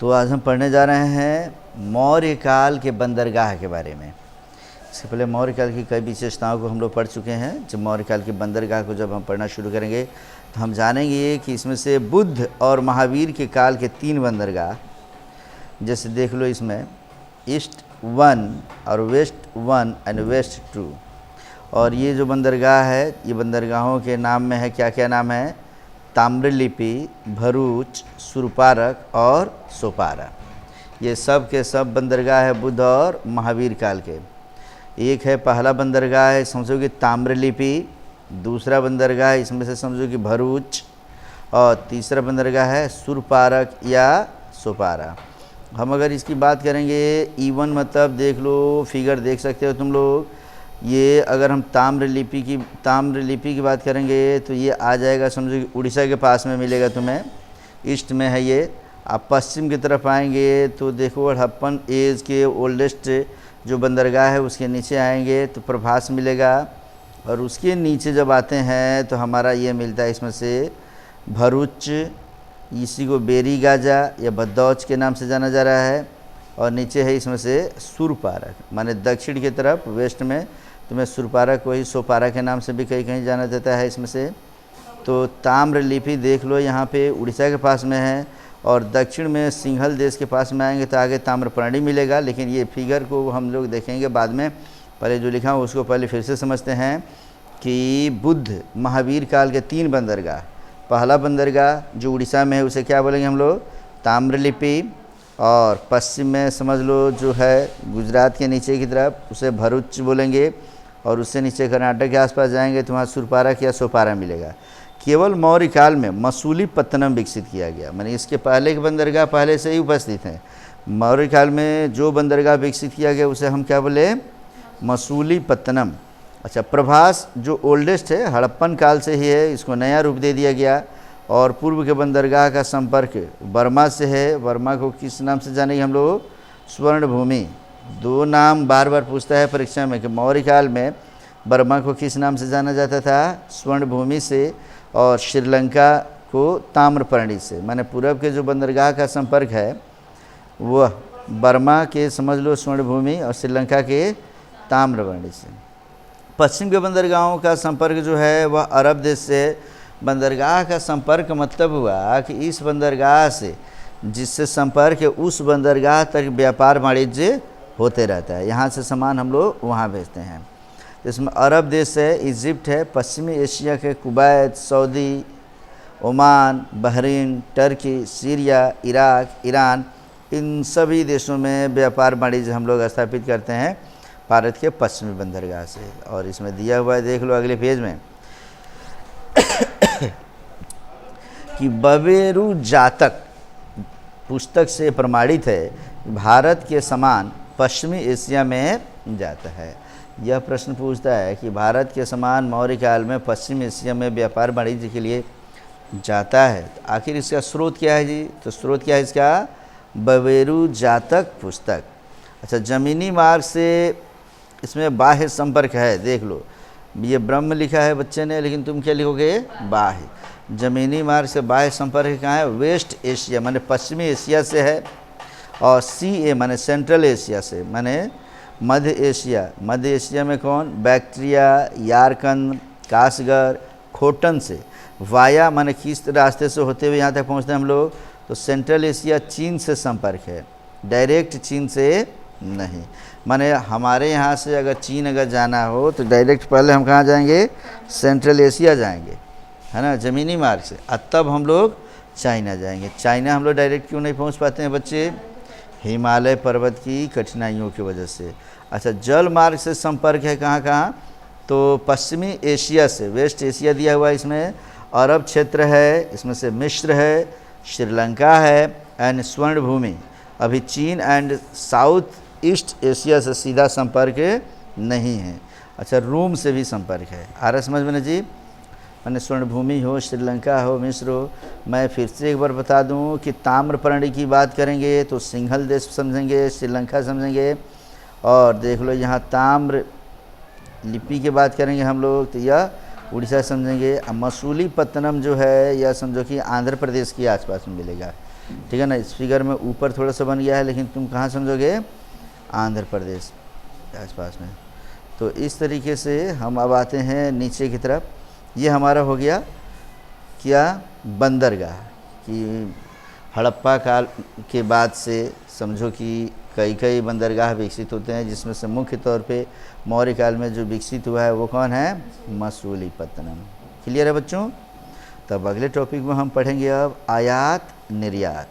तो आज हम पढ़ने जा रहे हैं मौर्य काल के बंदरगाह के बारे में। इससे पहले मौर्य काल की कई विशेषताओं को हम लोग पढ़ चुके हैं। जब मौर्य काल के बंदरगाह को जब हम पढ़ना शुरू करेंगे तो हम जानेंगे कि इसमें से बुद्ध और महावीर के काल के 3 बंदरगाह, जैसे देख लो इसमें ईस्ट 1 और वेस्ट 1 एंड वेस्ट 2। और ये जो बंदरगाह है, ये बंदरगाहों के नाम में है, क्या क्या नाम है? ताम्रलिपि, भरूच, सुरपारक और सोपारा। ये सब के सब बंदरगाह है बुद्ध और महावीर काल के। एक है पहला बंदरगाह है, समझो कि ताम्रलिपि, दूसरा बंदरगाह है इसमें से समझो कि भरूच, और तीसरा बंदरगाह है सुरपारक या सोपारा। हम अगर इसकी बात करेंगे E1 मतलब देख लो, फिगर देख सकते हो तुम लोग। ये अगर हम ताम्रलिपि की बात करेंगे तो ये आ जाएगा, समझो कि उड़ीसा के पास में मिलेगा तुम्हें, ईस्ट में है ये। आप पश्चिम की तरफ आएंगे तो देखो हड़प्पन एज के ओल्डेस्ट जो बंदरगाह है उसके नीचे आएंगे तो प्रभास मिलेगा। और उसके नीचे जब आते हैं तो हमारा ये मिलता है इसमें से भरूच, इसी को बेरी गाजा या भद्दौच के नाम से जाना जा रहा है। और नीचे है इसमें से सुरपारक, माने दक्षिण की तरफ वेस्ट में तुम्हें सुरपारक वही सोपारा के नाम से भी कहीं कहीं जाना जाता है इसमें से। तो ताम्रलिपि देख लो यहाँ पे उड़ीसा के पास में है, और दक्षिण में सिंहल देश के पास में आएंगे तो आगे ताम्रपर्णी मिलेगा। लेकिन ये फिगर को हम लोग देखेंगे बाद में, पहले जो लिखा हो उसको पहले फिर से समझते हैं कि बुद्ध महावीर काल के 3 बंदरगाह। पहला बंदरगाह जो उड़ीसा में है उसे क्या बोलेंगे हम लोग? ताम्रलिपि। और पश्चिम में समझ लो जो है गुजरात के नीचे की तरफ उसे भरूच बोलेंगे, और उससे नीचे कर्नाटक के आसपास जाएंगे तो वहाँ सुरपारक या सोपारा मिलेगा। केवल मौर्य काल में मसूलीपत्तनम विकसित किया गया, माने इसके पहले के बंदरगाह पहले से ही उपस्थित हैं। मौर्य काल में जो बंदरगाह विकसित किया गया उसे हम क्या बोले? मसूलीपत्तनम। अच्छा, प्रभास जो ओल्डेस्ट है हड़प्पन काल से ही है, इसको नया रूप दे दिया गया। और पूर्व के बंदरगाह का संपर्क बर्मा से है। बर्मा को किस नाम से जानेंगे हम लोग? स्वर्ण भूमि। 2 नाम बार बार पूछता है परीक्षा में कि मौर्य काल में बर्मा को किस नाम से जाना जाता था? स्वर्ण भूमि से। और श्रीलंका को ताम्रपर्णी से, माने पूर्व के जो बंदरगाह का संपर्क है वह बर्मा के समझ लो स्वर्ण भूमि और श्रीलंका के ताम्रपर्णी से। पश्चिम के बंदरगाहों का संपर्क जो है वह अरब देश से। बंदरगाह का संपर्क मतलब हुआ कि इस बंदरगाह से जिससे संपर्क है उस बंदरगाह तक व्यापार वाणिज्य होते रहता है। यहाँ से सामान हम लोग वहाँ भेजते हैं। इसमें अरब देश है, इजिप्ट है, पश्चिमी एशिया के Kuwait, Saudi, Oman, Bahrain, Turkey, Syria, Iraq, Iran, इन सभी देशों में व्यापार वाणिज्य हम लोग स्थापित करते हैं भारत के पश्चिमी बंदरगाह से। और इसमें दिया हुआ है, देख लो अगले पेज में कि बवेरू जातक पुस्तक से प्रमाणित है भारत के समान पश्चिमी एशिया में जाता है। यह प्रश्न पूछता है कि भारत के समान मौर्य काल में पश्चिम एशिया में व्यापार वाणिज्य के लिए जाता है, तो आखिर इसका स्रोत क्या है जी? तो स्रोत क्या है इसका? बवेरू जातक पुस्तक। अच्छा, ज़मीनी मार्ग से इसमें बाह्य संपर्क है, देख लो ये ब्रह्म लिखा है बच्चे ने, लेकिन तुम क्या लिखोगे? बाह्य। ज़मीनी मार्ग से बाह्य संपर्क कहाँ है? वेस्ट एशिया माने पश्चिमी एशिया से है। और CA माने सेंट्रल एशिया से, माने मध्य एशिया। मध्य एशिया में कौन? बैक्ट्रिया, यारकंद, कासगर, खोटन से। वाया माने किस रास्ते से होते हुए यहाँ तक पहुँचते हैं हम लोग? तो सेंट्रल एशिया चीन से संपर्क है, डायरेक्ट चीन से नहीं। माने हमारे यहाँ से अगर चीन अगर जाना हो तो डायरेक्ट पहले हम कहाँ जाएंगे? सेंट्रल एशिया जाएंगे, है ना, ज़मीनी मार्ग से। और तब हम लोग चाइना जाएंगे। चाइना हम लोग डायरेक्ट क्यों नहीं पहुँच पाते हैं बच्चे? हिमालय पर्वत की कठिनाइयों की वजह से। अच्छा, जल मार्ग से संपर्क है कहाँ कहाँ? तो पश्चिमी एशिया से, वेस्ट एशिया दिया हुआ है इसमें, अरब क्षेत्र है, इसमें से मिस्र है, श्रीलंका है एंड स्वर्ण भूमि। अभी चीन एंड साउथ ईस्ट एशिया से सीधा संपर्क नहीं है। अच्छा, रोम से भी संपर्क है। आ रहा समझ में ना जी? मैंने स्वर्ण भूमि हो, श्रीलंका हो, मिस्र हो। मैं फिर से एक बार बता दूं कि ताम्रपर्णी की बात करेंगे तो सिंहल देश समझेंगे, श्रीलंका समझेंगे। और देख लो यहाँ ताम्र लिपि की बात करेंगे हम लोग तो यह उड़ीसा समझेंगे। मसूलीपत्तनम जो है यह समझो कि आंध्र प्रदेश के आसपास में मिलेगा। ठीक है ना। इस फिगर में ऊपर थोड़ा सा बन गया है, लेकिन तुम कहाँ समझोगे, आंध्र प्रदेश आसपास में। तो इस तरीके से हम अब आते हैं नीचे की तरफ। ये हमारा हो गया क्या, बंदरगाह। कि हड़प्पा काल के बाद से समझो कि कई कई बंदरगाह विकसित होते हैं, जिसमें से मुख्य तौर पे मौर्य काल में जो विकसित हुआ है वो कौन है, मसूलीपट्टनम। क्लियर है बच्चों। तब अगले टॉपिक में हम पढ़ेंगे अब आयात निर्यात।